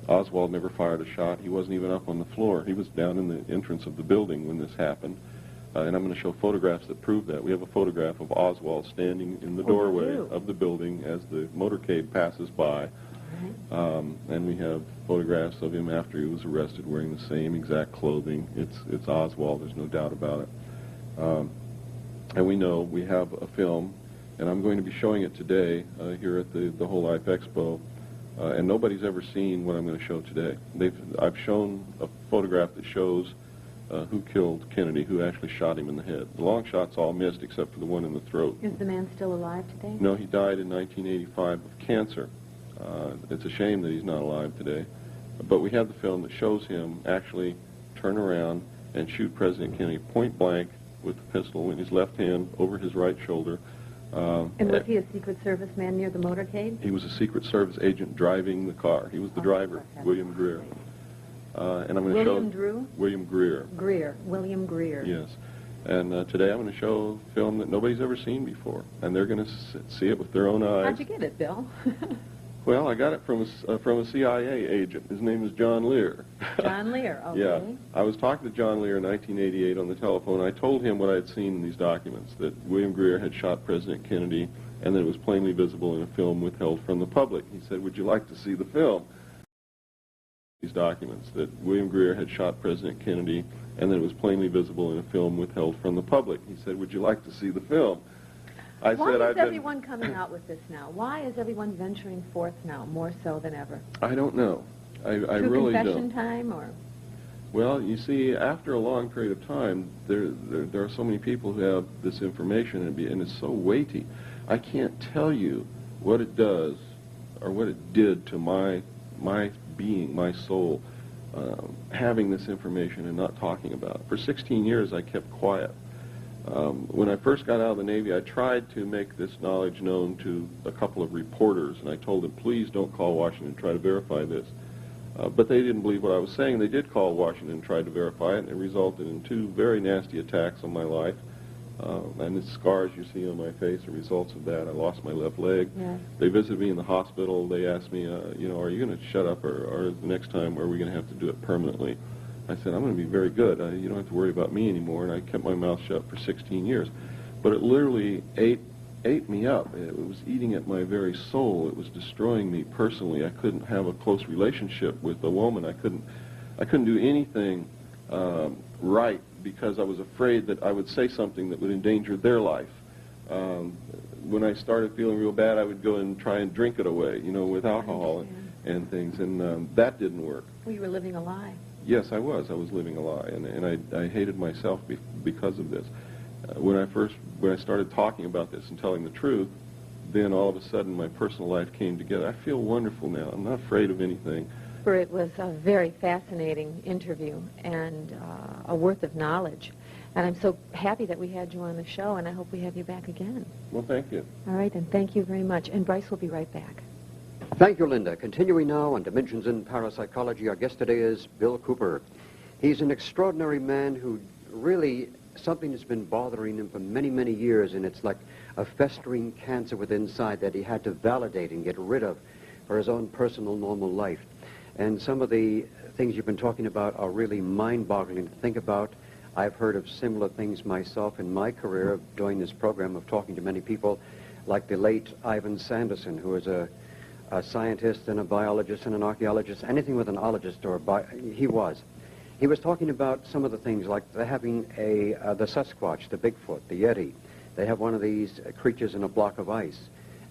Oswald never fired a shot. He wasn't even up on the floor. He was down in the entrance of the building when this happened. And I'm going to show photographs that prove that. We have a photograph of Oswald standing in the doorway of the building as the motorcade passes by. And we have photographs of him after he was arrested wearing the same exact clothing. It's Oswald, there's no doubt about it. And we know we have a film, and I'm going to be showing it today here at the Whole Life Expo. And nobody's ever seen what I'm going to show today. I've shown a photograph that shows who killed Kennedy, who actually shot him in the head. The long shots all missed except for the one in the throat. Is the man still alive today? No, he died in 1985 of cancer. It's a shame that he's not alive today. But we have the film that shows him actually turn around and shoot President Kennedy point blank with the pistol in his left hand over his right shoulder. And was he a Secret Service man near the motorcade? He was a Secret Service agent driving the car. He was the driver, William Greer. And I'm going to show William Drew? William Greer. Greer. William Greer. Yes. And today I'm going to show a film that nobody's ever seen before, and they're going to see it with their own eyes. How'd you get it, Bill? Well, I got it from a CIA agent. His name is John Lear. John Lear, okay. Yeah. I was talking to John Lear in 1988 on the telephone. I told him what I had seen in these documents, that William Greer had shot President Kennedy, and that it was plainly visible in a film withheld from the public. He said, "Would you like to see the film?" These documents, that William Greer had shot President Kennedy, and that it was plainly visible in a film withheld from the public. He said, "Would you like to see the film?" Why is everyone coming out with this now? Why is everyone venturing forth now, more so than ever? I don't know. I True really confession don't. time, or? Well, you see, after a long period of time, there are so many people who have this information, and it's so weighty. I can't tell you what it does or what it did to my being, my soul, having this information and not talking about it. For 16 years, I kept quiet. When I first got out of the Navy, I tried to make this knowledge known to a couple of reporters, and I told them, please don't call Washington and try to verify this. But they didn't believe what I was saying. They did call Washington and tried to verify it, and it resulted in 2 very nasty attacks on my life. And the scars you see on my face are results of that. I lost my left leg. Yes. They visited me in the hospital. They asked me, you know, are you going to shut up, or the next time are we going to have to do it permanently? I said, I'm going to be very good. You don't have to worry about me anymore. And I kept my mouth shut for 16 years. But it literally ate me up. It was eating at my very soul. It was destroying me personally. I couldn't have a close relationship with a woman. I couldn't do anything right, because I was afraid that I would say something that would endanger their life. When I started feeling real bad, I would go and try and drink it away, you know, with alcohol and things, and that didn't work. Well, you were living a lie. Yes, I was. I was living a lie, and I hated myself because of this. When I started talking about this and telling the truth, then all of a sudden my personal life came together. I feel wonderful now. I'm not afraid of anything. For it was a very fascinating interview and a worth of knowledge. And I'm so happy that we had you on the show, and I hope we have you back again. Well, thank you. All right, then thank you very much. And Bryce will be right back. Thank you, Linda. Continuing now on Dimensions in Parapsychology, our guest today is Bill Cooper. He's an extraordinary man who really, something has been bothering him for many, many years, and it's like a festering cancer within inside that he had to validate and get rid of for his own personal, normal life. And some of the things you've been talking about are really mind-boggling to think about. I've heard of similar things myself in my career of doing this program, of talking to many people, like the late Ivan Sanderson, who is a scientist and a biologist and an archaeologist, anything with an ologist, he was. He was talking about some of the things, like they're having the Sasquatch, the Bigfoot, the Yeti. They have one of these creatures in a block of ice,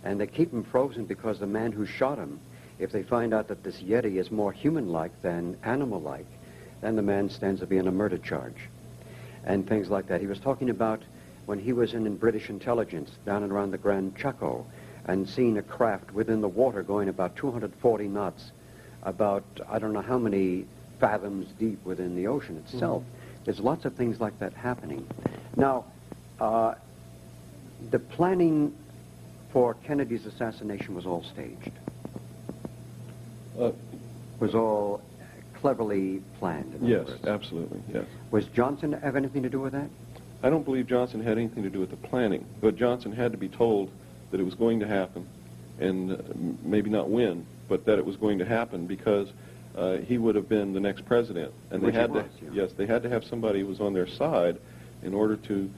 and they keep him frozen because the man who shot him, if they find out that this Yeti is more human-like than animal-like, then the man stands to be on a murder charge, and things like that. He was talking about when he was in British intelligence down and around the Grand Chaco and seeing a craft within the water going about 240 knots, about I don't know how many fathoms deep within the ocean itself. There's lots of things like that happening. Now, the planning for Kennedy's assassination was all staged. Was all cleverly planned. Yes, absolutely, yes. Was Johnson have anything to do with that? I don't believe Johnson had anything to do with the planning, but Johnson had to be told that it was going to happen, and maybe not when, but that it was going to happen, because he would have been the next president, and they had to. Yes, they had to have somebody who was on their side in order to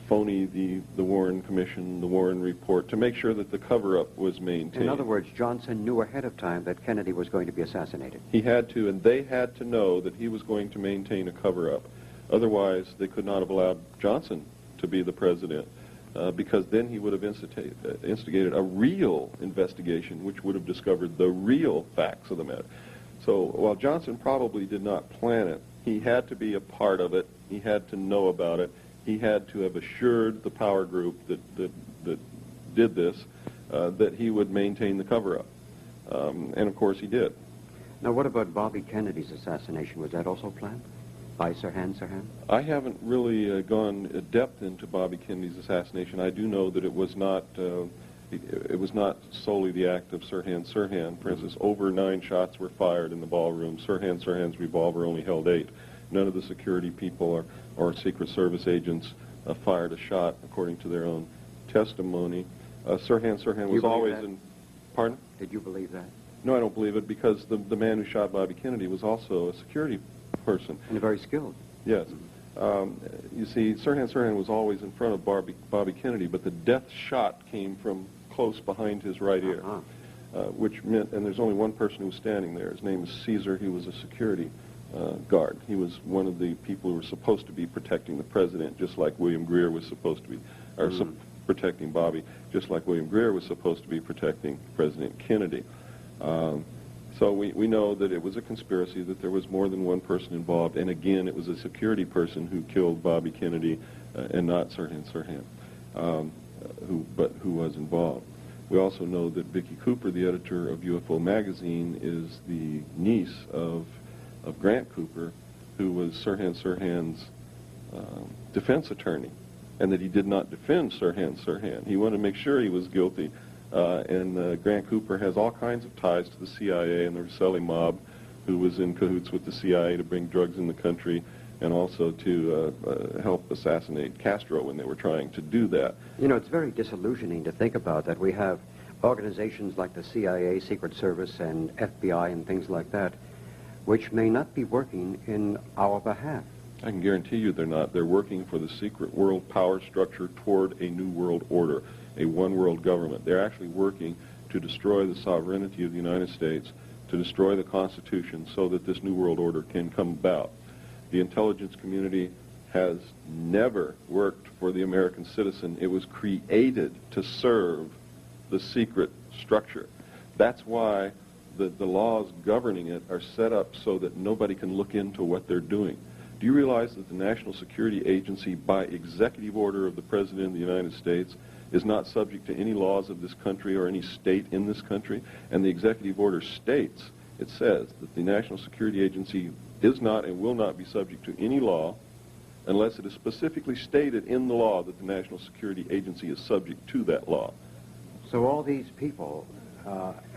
phony the Warren Commission, the Warren Report, to make sure that the cover-up was maintained. In other words, Johnson knew ahead of time that Kennedy was going to be assassinated. He had to, and they had to know that he was going to maintain a cover-up. Otherwise, they could not have allowed Johnson to be the president, because then he would have instigated a real investigation, which would have discovered the real facts of the matter. So while Johnson probably did not plan it, he had to be a part of it. He had to know about it. He had to have assured the power group that did this that he would maintain the cover-up. And, of course, he did. Now, what about Bobby Kennedy's assassination? Was that also planned by Sirhan Sirhan? I haven't really gone depth into Bobby Kennedy's assassination. I do know that it was not solely the act of Sirhan Sirhan. For instance, over 9 shots were fired in the ballroom. Sirhan Sirhan's revolver only held 8. None of the security people or Secret Service agents fired a shot, according to their own testimony. Sirhan Sirhan was always in... Pardon? Did you believe that? No, I don't believe it, because the man who shot Bobby Kennedy was also a security person. And very skilled. Yes. You see, Sirhan Sirhan was always in front of Bobby Kennedy, but the death shot came from close behind his right ear, which meant, and there's only one person who was standing there. His name is Caesar. He was a security guard. He was one of the people who were supposed to be protecting the president, just like William Greer was supposed to be, or protecting Bobby, just like William Greer was supposed to be protecting President Kennedy. So we know that it was a conspiracy, that there was more than one person involved, and again, it was a security person who killed Bobby Kennedy and not Sirhan, who was involved. We also know that Vicki Cooper, the editor of UFO magazine, is the niece of Grant Cooper, who was Sirhan's defense attorney, and that he did not defend Sirhan. He wanted to make sure he was guilty. And Grant Cooper has all kinds of ties to the CIA and the Russelli mob, who was in cahoots with the CIA to bring drugs in the country, and also to help assassinate Castro when they were trying to do that. You know, it's very disillusioning to think about that we have organizations like the CIA, Secret Service, and FBI, and things like that, which may not be working in our behalf. I can guarantee you they're not. They're working for the secret world power structure toward a new world order, a one-world government. They're actually working to destroy the sovereignty of the United States, to destroy the Constitution so that this new world order can come about. The intelligence community has never worked for the American citizen. It was created to serve the secret structure. That's why the laws governing it are set up so that nobody can look into what they're doing. Do you realize that the National Security Agency, by executive order of the President of the United States, is not subject to any laws of this country or any state in this country? And the executive order states, it says that the National Security Agency is not and will not be subject to any law unless it is specifically stated in the law that the National Security Agency is subject to that law. So all these people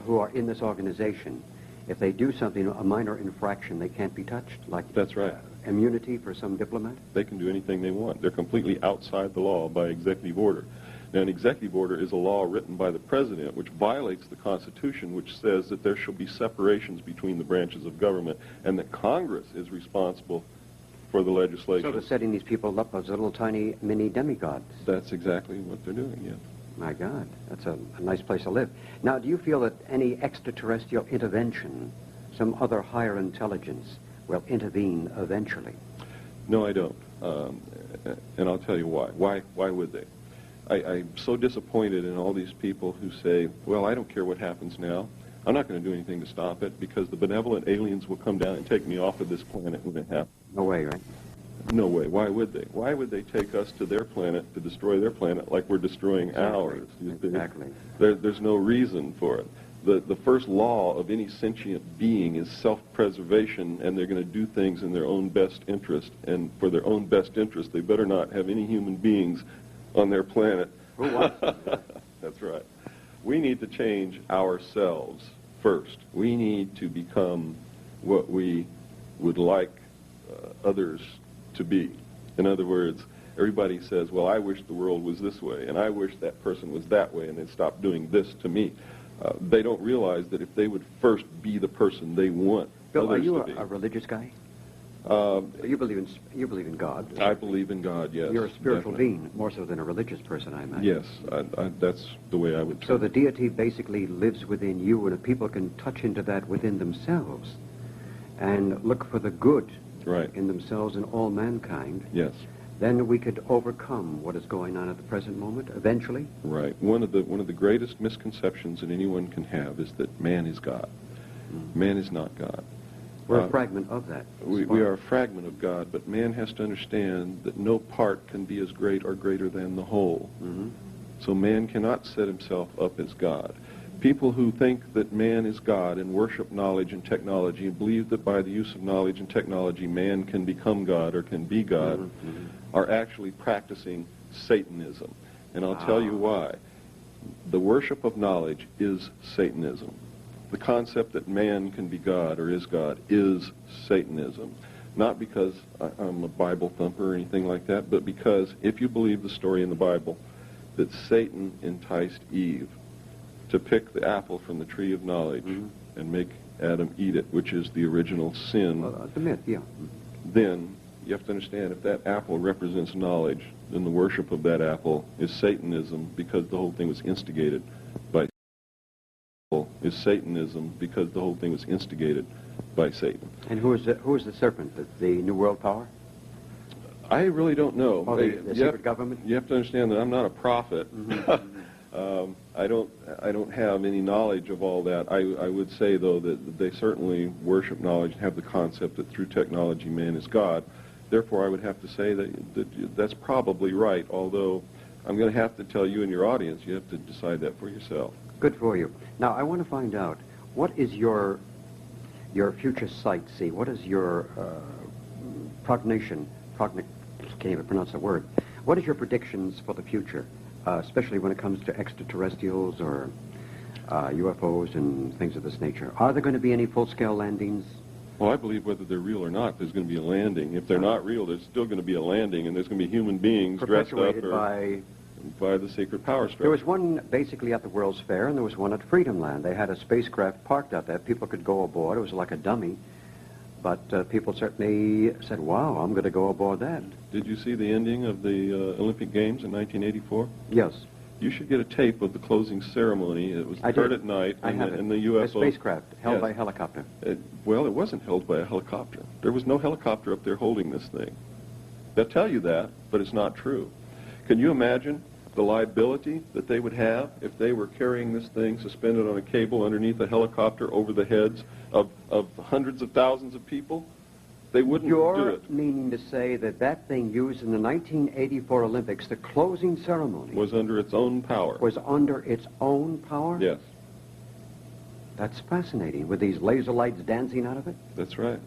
who are in this organization, if they do something, a minor infraction, they can't be touched? Like that's right. Immunity for some diplomat? They can do anything they want. They're completely outside the law by executive order. Now, an executive order is a law written by the President which violates the Constitution, which says that there shall be separations between the branches of government and that Congress is responsible for the legislation. So they're setting these people up as little tiny mini demigods. That's exactly what they're doing, yes. My God, that's a nice place to live. Now, do you feel that any extraterrestrial intervention, some other higher intelligence, will intervene eventually? No, I don't. And I'll tell you why. Why would they? I'm so disappointed in all these people who say, well, I don't care what happens now. I'm not going to do anything to stop it because the benevolent aliens will come down and take me off of this planet when it happens. No way, right? No way. Why would they? Why would they take us to their planet to destroy their planet like we're destroying ours? Exactly. There's no reason for it. The first law of any sentient being is self-preservation, and they're going to do things in their own best interest. And for their own best interest, they better not have any human beings on their planet. Who wants them? That's right. We need to change ourselves first. We need to become what we would like others to be. In other words, everybody says, well, I wish the world was this way, and I wish that person was that way, and they'd stop doing this to me. They don't realize that if they would first be the person they want Bill, are you others to be. a religious guy? You believe in God? I believe in God, yes. You're a spiritual definitely. being, more so than a religious person, I imagine. Yes, that's the way I would So term the it. deity basically lives within you, and if people can touch into that within themselves and look for the good Right. in themselves and all mankind, Yes. then we could overcome what is going on at the present moment, eventually. Right. One of the greatest misconceptions that anyone can have is that man is God. Man is not God. We're a fragment of that. We are a fragment of God, but man has to understand that no part can be as great or greater than the whole. Mm-hmm. So man cannot set himself up as God. People who think that man is God and worship knowledge and technology and believe that by the use of knowledge and technology man can become God or can be God are actually practicing Satanism. And I'll tell you why. The worship of knowledge is Satanism. The concept that man can be God or is God is Satanism. Not because I'm a Bible thumper or anything like that, but because if you believe the story in the Bible that Satan enticed Eve to pick the apple from the tree of knowledge and make Adam eat it, which is the original sin, The myth, yeah. then you have to understand if that apple represents knowledge, then the worship of that apple is Satanism because the whole thing was instigated by Satan. And who is the serpent? The New World Power? I really don't know. Or the secret government? You have to understand that I'm not a prophet. I don't have any knowledge of all that. I would say, though, that they certainly worship knowledge and have the concept that through technology man is God. Therefore, I would have to say that's probably right, although I'm going to have to tell you and your audience, you have to decide that for yourself. Good for you. Now, I want to find out, what is your future sight see? What is your can't even pronounce the word. What is your predictions for the future, especially when it comes to extraterrestrials or UFOs and things of this nature? Are there going to be any full-scale landings? Well, I believe whether they're real or not, there's going to be a landing. If they're not real, there's still going to be a landing, and there's going to be human beings dressed up by the secret power structure. There was one basically at the World's Fair, and there was one at Freedom Land. They had a spacecraft parked out there. People could go aboard. It was like a dummy. But people certainly said, wow, I'm going to go aboard that. Did you see the ending of the Olympic Games in 1984? Yes. You should get a tape of the closing ceremony. It was occurred at night, and the UFO... A spacecraft held by a helicopter. Well, it wasn't held by a helicopter. There was no helicopter up there holding this thing. They'll tell you that, but it's not true. Can you imagine the liability that they would have if they were carrying this thing suspended on a cable underneath a helicopter over the heads of hundreds of thousands of people? They wouldn't do You're it. meaning to say that that thing used in the 1984 Olympics, the closing ceremony, Was under its own power. was under its own power? Yes, That's fascinating, with these laser lights dancing out of it? that's right.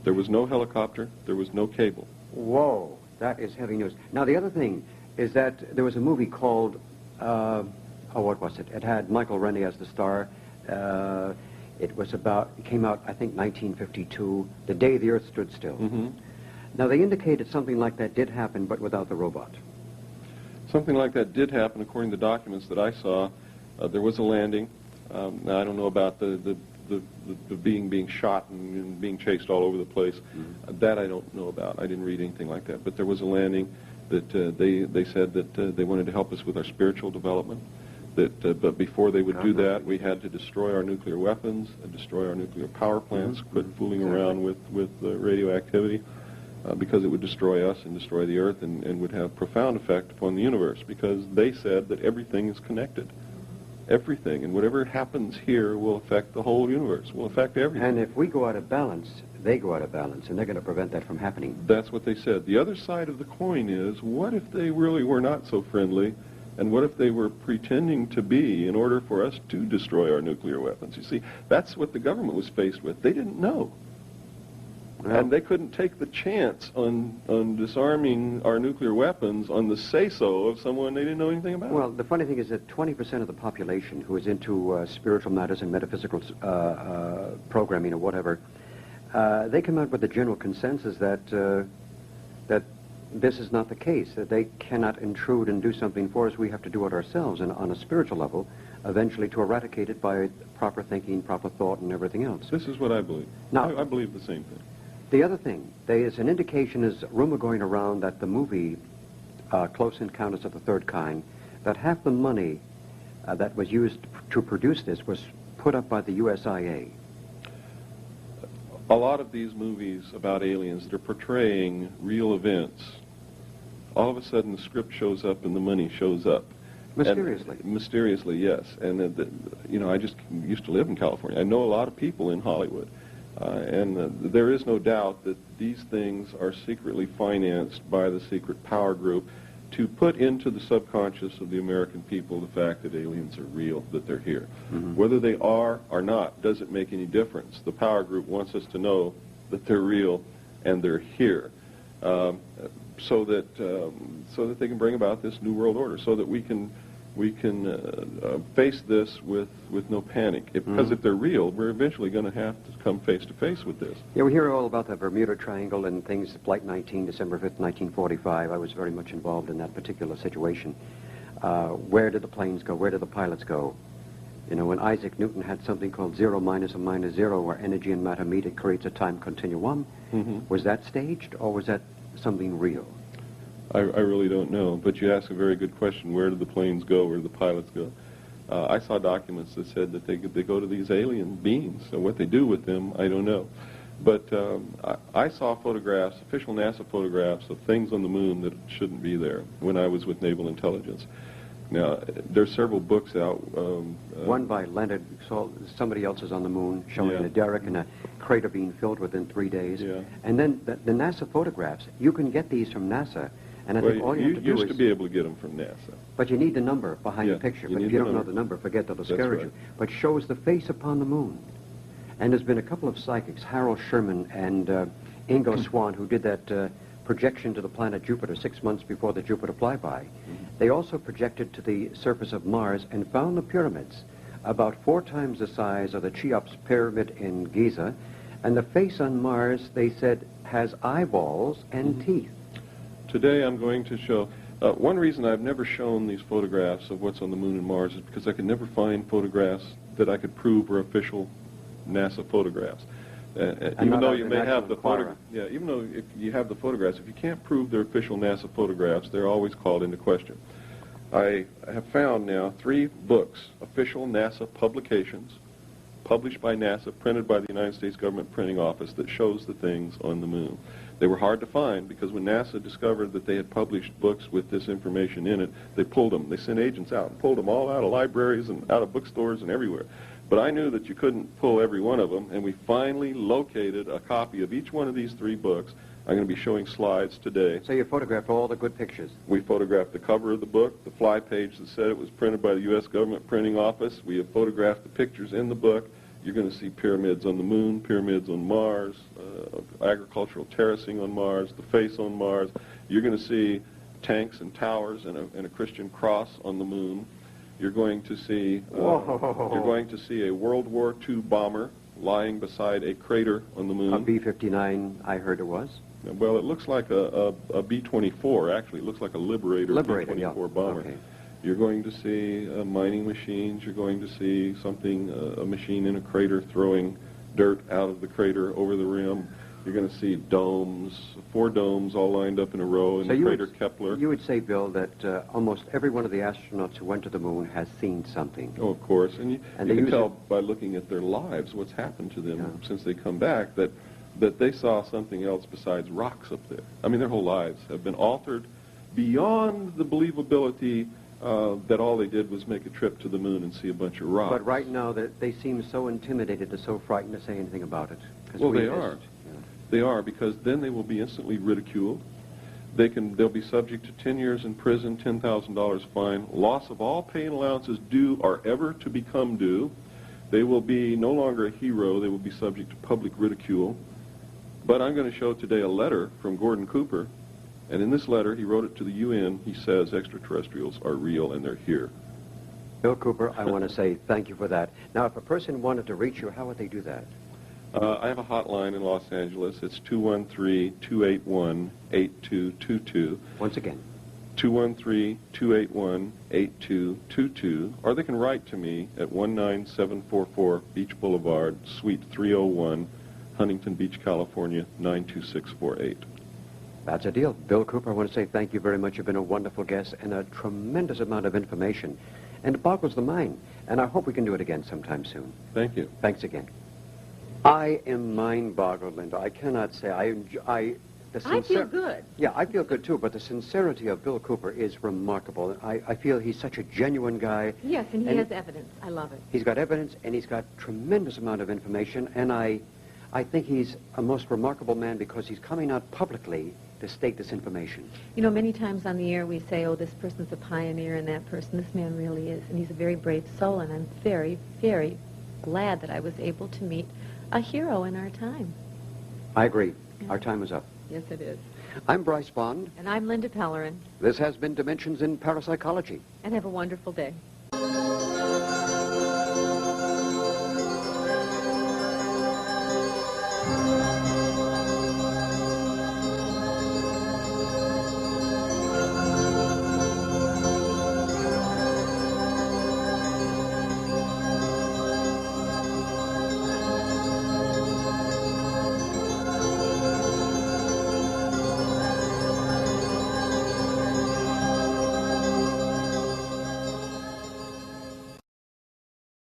There was no helicopter. There was no cable. Whoa, that is heavy news. Now, the other thing is that there was a movie called, what was it? It had Michael Rennie as the star. It came out, I think, 1952, the day the Earth stood still. Mm-hmm. Now, they indicated something like that did happen, but without the robot. Something like that did happen, according to documents that I saw. There was a landing. Now, I don't know about the being shot and being chased all over the place. Mm-hmm. That I don't know about. I didn't read anything like that. But there was a landing that they said that they wanted to help us with our spiritual development. But before they would do that, we had to destroy our nuclear weapons, and destroy our nuclear power plants, quit fooling around with radioactivity, because it would destroy us and destroy the Earth and would have profound effect upon the universe, because they said that everything is connected. Everything, and whatever happens here will affect the whole universe, will affect everything. And if we go out of balance, they go out of balance, and they're going to prevent that from happening. That's what they said. The other side of the coin is, what if they really were not so friendly? And what if they were pretending to be in order for us to destroy our nuclear weapons? You see, that's what the government was faced with. They didn't know. Well, And they couldn't take the chance on disarming our nuclear weapons on the say-so of someone they didn't know anything about. well, the funny thing is that 20% of the population who is into spiritual matters and metaphysical programming or whatever, they come out with the general consensus that this is not the case, that they cannot intrude and do something for us. We have to do it ourselves, and on a spiritual level, eventually to eradicate it by proper thinking, proper thought, and everything else. This is what I believe. Now, I believe the same thing. the other thing, there is an indication, is rumor going around that the movie Close Encounters of the Third Kind, that half the money that was used to produce this was put up by the USIA. A lot of these movies about aliens that are portraying real events, all of a sudden the script shows up and the money shows up. Mysteriously. And, mysteriously, yes. And, I just used to live in California. I know a lot of people in Hollywood. And there is no doubt that these things are secretly financed by the secret power group to put into the subconscious of the American people the fact that aliens are real, that they're here. Mm-hmm. Whether they are or not doesn't make any difference. The power group wants us to know that they're real and they're here, so that they can bring about this new world order, so that we can face this with no panic. Because if they're real, we're eventually going to have to come face to face with this. Yeah, we hear all about the Bermuda Triangle and things. Flight 19, December 5th, 1945. I was very much involved in that particular situation. Where did the planes go? Where did the pilots go? You know, when Isaac Newton had something called zero minus a minus zero, where energy and matter meet, it creates a time continuum. Mm-hmm. Was that staged, or was that something real? I really don't know, but you ask a very good question. Where did the planes go? Where did the pilots go? I saw documents that said that they go to these alien beings, so what they do with them, I don't know. But I saw photographs, official NASA photographs, of things on the moon that shouldn't be there when I was with Naval Intelligence. Now, there's several books out. One by Leonard, somebody else is on the moon, showing Yeah. a derrick and a crater being filled within 3 days. Yeah. And then the NASA photographs, you can get these from NASA. And I Well, think all you you have to do used is... to be able to get them from NASA. But you need the number behind Yeah, the picture. you But need if you the don't know number. the number, forget, they'll discourage right. you. But shows the face upon the moon. And there's been a couple of psychics, Harold Sherman and Ingo Swann, who did that projection to the planet Jupiter 6 months before the Jupiter flyby. They also projected to the surface of Mars and found the pyramids about 4 times the size of the Cheops pyramid in Giza. And the face on Mars, they said, has eyeballs and teeth. Today I'm going to show, one reason I've never shown these photographs of what's on the moon and Mars is because I could never find photographs that I could prove were official NASA photographs. Even though you may have the photographs, even though if you have the photographs, if you can't prove they're official NASA photographs, they're always called into question. I have found now 3 books, official NASA publications, published by NASA, printed by the United States Government Printing Office, that shows the things on the moon. They were hard to find because when NASA discovered that they had published books with this information in it, they pulled them. They sent agents out and pulled them all out of libraries and out of bookstores and everywhere. But I knew that you couldn't pull every one of them, and we finally located a copy of each one of these 3 books. I'm going to be showing slides today. So you photographed all the good pictures. We photographed the cover of the book, the fly page that said it was printed by the U.S. Government Printing Office. We have photographed the pictures in the book. You're going to see pyramids on the moon, pyramids on Mars, agricultural terracing on Mars, the face on Mars. You're going to see tanks and towers and a Christian cross on the moon. You're going to see a World War II bomber lying beside a crater on the moon. A B-59, I heard it was. Well, it looks like a B-24, actually. It looks like a Liberator B-24 yeah. bomber. Okay. You're going to see mining machines. You're going to see something, a machine in a crater throwing dirt out of the crater over the rim. You're going to see domes, 4 domes all lined up in a row in the crater Kepler. You would say, Bill, that almost every one of the astronauts who went to the moon has seen something. Oh, of course. And you they can use tell it- by looking at their lives what's happened to them since they come back that they saw something else besides rocks up there. I mean, their whole lives have been altered beyond the believability that all they did was make a trip to the moon and see a bunch of rocks. But right now, they seem so intimidated and so frightened to say anything about it. 'Cause Well, we they missed. are. They are, because then they will be instantly ridiculed. They'll be subject to 10 years in prison, $10,000 fine, loss of all pay and allowances due or ever to become due. They will be no longer a hero. They will be subject to public ridicule. But I'm going to show today a letter from Gordon Cooper, and in this letter, he wrote it to the UN. He says extraterrestrials are real and they're here. Bill Cooper, I want to say thank you for that. Now, if a person wanted to reach you, how would they do that? I have a hotline in Los Angeles. It's 213-281-8222. Once again. 213-281-8222. Or they can write to me at 19744 Beach Boulevard, Suite 301, Huntington Beach, California, 92648. That's a deal. Bill Cooper, I want to say thank you very much. You've been a wonderful guest and a tremendous amount of information. And it boggles the mind. And I hope we can do it again sometime soon. Thank you. Thanks again. I am mind-boggled, Linda. I cannot say. I feel good. Yeah, I feel good, too. But the sincerity of Bill Cooper is remarkable. I feel he's such a genuine guy. Yes, and he has evidence. I love it. He's got evidence, and he's got tremendous amount of information. And I think he's a most remarkable man because he's coming out publicly to state this information. You know, many times on the air we say, oh, this person's a pioneer and that person, this man really is. And he's a very brave soul, and I'm very, very glad that I was able to meet a hero in our time. I agree. Yeah. Our time is up. Yes, it is. I'm Bryce Bond. And I'm Linda Pellerin. This has been Dimensions in Parapsychology. And have a wonderful day.